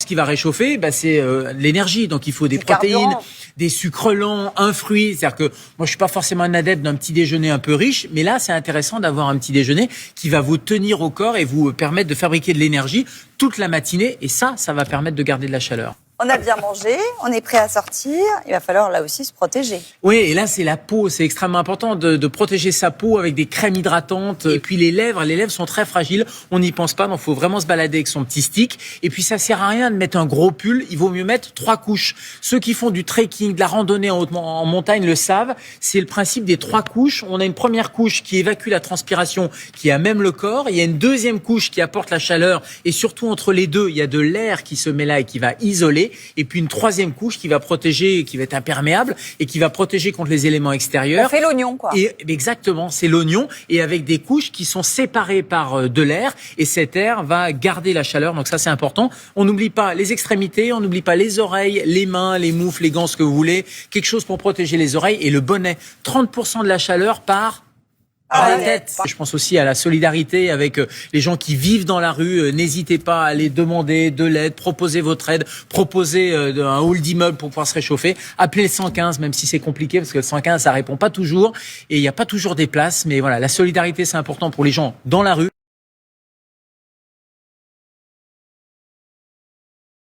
qui va réchauffer, c'est l'énergie. Donc il faut des protéines, carburant. des sucres lents, un fruit. C'est-à-dire que moi, je suis pas forcément un adepte d'un petit déjeuner un peu riche, mais là, c'est intéressant d'avoir un petit déjeuner qui va vous tenir au corps et vous permettre de fabriquer de l'énergie toute la matinée. Et ça va permettre de garder de la chaleur. On a bien mangé, on est prêt à sortir. Il va falloir là aussi se protéger. Oui, et là, c'est la peau. C'est extrêmement important de protéger sa peau avec des crèmes hydratantes. Et puis les lèvres sont très fragiles. On n'y pense pas, donc il faut vraiment se balader avec son petit stick. Et puis ça sert à rien de mettre un gros pull. Il vaut mieux mettre 3 couches. Ceux qui font du trekking, de la randonnée en montagne le savent. C'est le principe des 3 couches. On a une première couche qui évacue la transpiration, qui a même le corps. Il y a une deuxième couche qui apporte la chaleur. Et surtout, entre les deux, il y a de l'air qui se met là et qui va isoler. Et puis une troisième couche qui va protéger, qui va être imperméable et qui va protéger contre les éléments extérieurs. On fait l'oignon, quoi. Et exactement, c'est l'oignon, et avec des couches qui sont séparées par de l'air, et cet air va garder la chaleur. Donc ça, c'est important. On n'oublie pas les extrémités, on n'oublie pas les oreilles, les mains, les moufles, les gants, ce que vous voulez. Quelque chose pour protéger les oreilles, et le bonnet. 30% de la chaleur part par la tête. Je pense aussi à la solidarité avec les gens qui vivent dans la rue. N'hésitez pas à aller demander de l'aide, proposer votre aide, proposer un hall d'immeuble pour pouvoir se réchauffer. Appelez le 115, même si c'est compliqué, parce que le 115, ça répond pas toujours. Et il n'y a pas toujours des places. Mais voilà, la solidarité, c'est important pour les gens dans la rue.